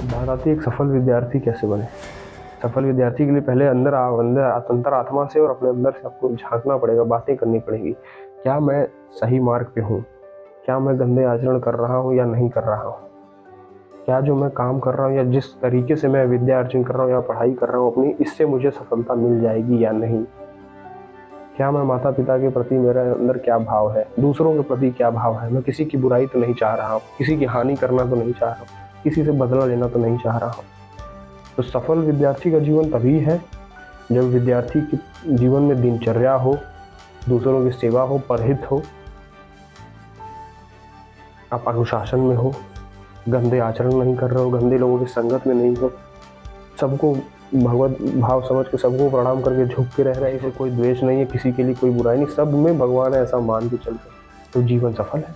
बात आती है एक सफल विद्यार्थी कैसे बने। सफल विद्यार्थी के लिए पहले अंतर आत्मा से और अपने अंदर से आपको झांकना पड़ेगा, बातें करनी पड़ेगी। क्या मैं सही मार्ग पे हूँ? क्या मैं गंदे आचरण कर रहा हूँ या नहीं कर रहा हूँ? क्या जो मैं काम कर रहा हूँ या जिस तरीके से मैं विद्या अर्जन कर रहा हूँ या पढ़ाई कर रहा हूँ अपनी, इससे मुझे सफलता मिल जाएगी या नहीं? क्या मैं माता पिता के प्रति, मेरे अंदर क्या भाव है, दूसरों के प्रति क्या भाव है? मैं किसी की बुराई तो नहीं चाह रहा हूँ, किसी की हानि करना तो नहीं चाह रहा हूँ, किसी से बदला लेना तो नहीं चाह रहा हूँ। तो सफल विद्यार्थी का जीवन तभी है जब विद्यार्थी के जीवन में दिनचर्या हो, दूसरों की सेवा हो, परहित हो, आप अनुशासन में हो, गंदे आचरण नहीं कर रहे हो, गंदे लोगों की संगत में नहीं हो, सबको भगवत भाव समझ के सबको प्रणाम करके झुक के रह रहे हैं, इसे कोई द्वेष नहीं है, किसी के लिए कोई बुराई नहीं, सब में भगवान है ऐसा मान के चल रहे, तो जीवन सफल है।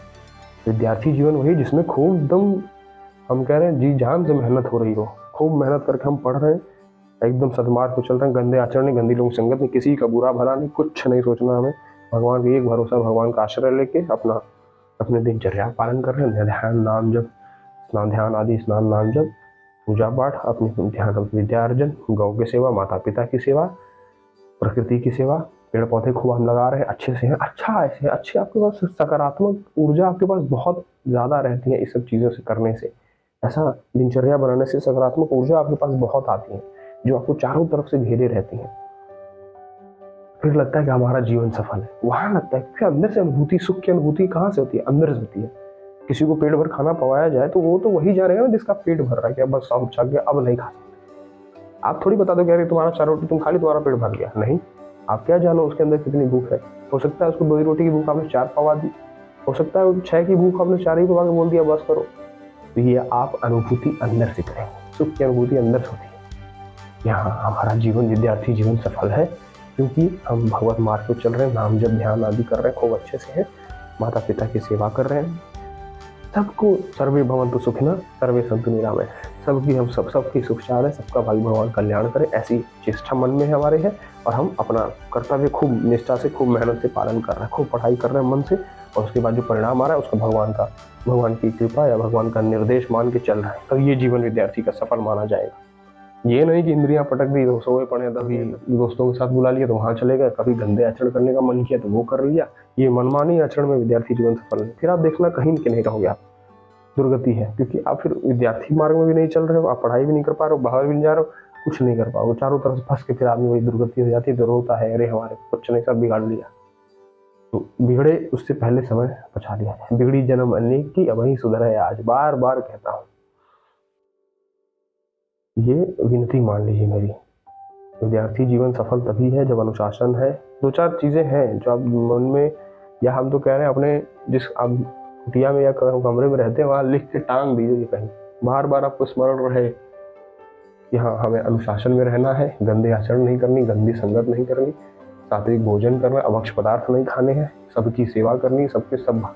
विद्यार्थी जीवन वही जिसमें खूब एकदम, हम कह रहे हैं जी जान से मेहनत हो रही हो, खूब मेहनत करके हम पढ़ रहे हैं, एकदम सदमार्ग को चल रहे हैं, गंदे आचरण नहीं, गंदी लोगों की संगत नहीं, किसी का बुरा भला नहीं, कुछ नहीं सोचना हमें, भगवान का एक भरोसा, भगवान का आश्रय लेके अपने दिनचर्या पालन कर रहे हैं, ध्यान नाम जप, स्नान ध्यान आदि, स्नान नाम जप, पूजा पाठ, अपनी ध्यान विद्या अर्जन, गौ की सेवा, माता पिता की सेवा, प्रकृति की सेवा, पेड़ पौधे खूब हम लगा रहे हैं, अच्छे से हैं, अच्छा ऐसे अच्छे, आपके पास सकारात्मक ऊर्जा आपके पास बहुत ज़्यादा रहती है इस सब चीज़ों से करने से। ऐसा दिनचर्या बनाने से सकारात्मक ऊर्जा आपके पास बहुत आती है जो आपको चारों तरफ से घेरे रहती है। फिर लगता है कि हमारा जीवन सफल है, वहां लगता है कि अंदर से अनुभूति, सुख की अनुभूति कहाँ से होती है? अंदर से होती है। किसी को पेट भर खाना पवाया जाए तो वो तो वही जानेगा ना जिसका पेट भर रहा है, कि अब बस अब छक गया, अब नहीं खा सकते। आप थोड़ी बता दो कि अरे तुम्हारा 4 रोटी तुम खा ली, तुम्हारा पेट भर गया, नहीं। आप क्या जानो उसके अंदर कितनी भूख है? हो सकता है उसको 2 ही रोटी की भूख आपने 4 पवा दी, हो सकता है 6 की भूख आपने 4 ही पवा के बोल दिया बस करो। तो ये आप अनुभूति अंदर से करेंगे, सुख की अनुभूति अंदर से होती है। यहाँ हमारा जीवन, विद्यार्थी जीवन सफल है क्योंकि हम भगवत मार्ग पर चल रहे हैं, नाम जप ध्यान आदि कर रहे हैं, खूब अच्छे से है, माता पिता की सेवा कर रहे हैं, सबको सर्वे भवन्तु सुखिनः सर्वे सन्तु निरामय, सबकी सुख चाह रहे, सबका भाई भगवान कल्याण करे, ऐसी चेष्टा मन में हमारे है। और हम अपना कर्तव्य खूब निष्ठा से, खूब मेहनत से पालन कर रहे हैं, खूब पढ़ाई कर रहे हैं मन से, और उसके बाद जो परिणाम आ रहा है उसका भगवान की कृपा या भगवान का निर्देश मान के चल रहा है, तो ये जीवन विद्यार्थी का सफल माना जाएगा। ये नहीं कि इंद्रियां पटक दी, सोए पड़े, तभी दोस्तों के साथ बुला लिया तो वहां चले गए, कभी गंदे आचरण करने का मन किया तो वो कर लिया, ये मनमानी आचरण में विद्यार्थी जीवन सफल नहीं। फिर आप देखना कहीं के नहीं रहोगे, आप दुर्गति है, क्योंकि आप फिर विद्यार्थी मार्ग में भी नहीं चल रहे हो, आप पढ़ाई भी नहीं कर पा रहे हो, बाहर भी नहीं जा रहे हो, कुछ नहीं कर पाओगे, चारों तरफ से फंस के फिर आदमी वही दुर्गति हो जाती है, तो रोता है अरे हमारे कुछ नहीं, सब बिगाड़ लिया। तो बिगड़े उससे पहले समय बचा लिया जाए, बिगड़ी जन्म अनेक की अब वही सुधरे आज, बार बार कहता हूँ, ये विनती मान लीजिए मेरी। विद्यार्थी जीवन सफल तभी है जब अनुशासन है। 2-4 चीजें हैं जो आप मन में, या हम तो कह रहे हैं अपने जिस आप कुटिया में या कमरे में रहते हैं वहां लिख के टांग दीजिए, कहीं बार बार आपको स्मरण रहे कि हाँ हमें अनुशासन में रहना है, गंदे आचरण नहीं करनी, गंदी संगत नहीं करनी, सात्विक भोजन करना, अभक्ष पदार्थ नहीं खाने हैं, सबकी सेवा करनी, सब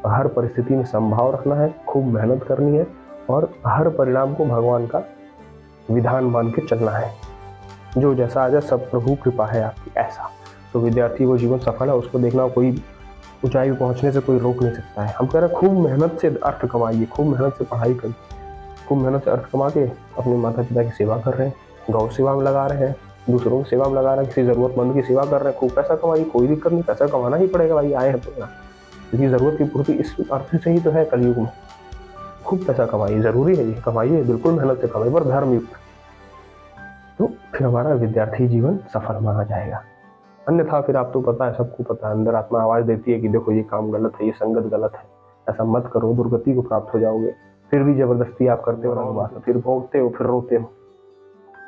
हर परिस्थिति में संभाव रखना है, खूब मेहनत करनी है, और हर परिणाम को भगवान का विधान मान के चलना है, जो जैसा आ जाए सब प्रभु कृपा है आपकी, ऐसा। तो विद्यार्थी वो जीवन सफल है, उसको देखना कोई ऊंचाई पे पहुंचने से कोई रोक नहीं सकता है। हम कह रहे हैं खूब मेहनत से अर्थ कमाइए, खूब मेहनत से पढ़ाई करिए, खूब मेहनत से अर्थ कमा के अपने माता पिता की सेवा कर रहे हैं, गौ सेवा में लगा रहे हैं, दूसरों की सेवा में लगा रहे हैं, किसी जरूरतमंद की सेवा कर रहे हैं, खूब पैसा कमाइए, कोई दिक्कत नहीं, पैसा कमाना ही पड़ेगा भाई, आए हैं तो यहाँ, क्योंकि जरूरत की पूर्ति इस अर्थ से ही तो है कलयुग में। खूब पैसा कमाइए, जरूरी है ये, कमाइए, बिल्कुल मेहनत से कमाइए, पर धर्मयुक्त, तो फिर हमारा विद्यार्थी जीवन सफल माना जाएगा। अन्यथा फिर आप तो पता है, सबको पता है, अंदर आत्मा आवाज देती है कि देखो ये काम गलत है, ये संगत गलत है, ऐसा मत करो, दुर्गति को प्राप्त हो जाओगे। फिर भी जबरदस्ती आप करते हो, फिर भोगते हो, फिर रोते हो,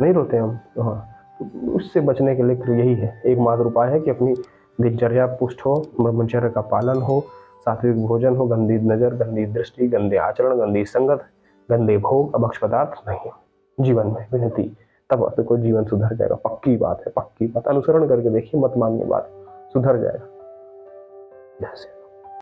नहीं रोते हम तो, हाँ, तो उससे बचने के लिए फिर यही है, एकमात्र उपाय है कि अपनी दिनचर्या पुष्ट हो, ब्रह्मचर्य का पालन हो, सात्विक भोजन हो, गंदी नजर, गंदी दृष्टि, गंदे आचरण, गंदी संगत, गंदे भोग, अभक्ष पदार्थ नहीं जीवन में विनती, तब आपको कोई जीवन सुधर जाएगा। पक्की बात है, पक्की बात, अनुसरण करके देखिए, मत मानिए बात, सुधर जाएगा। जैसे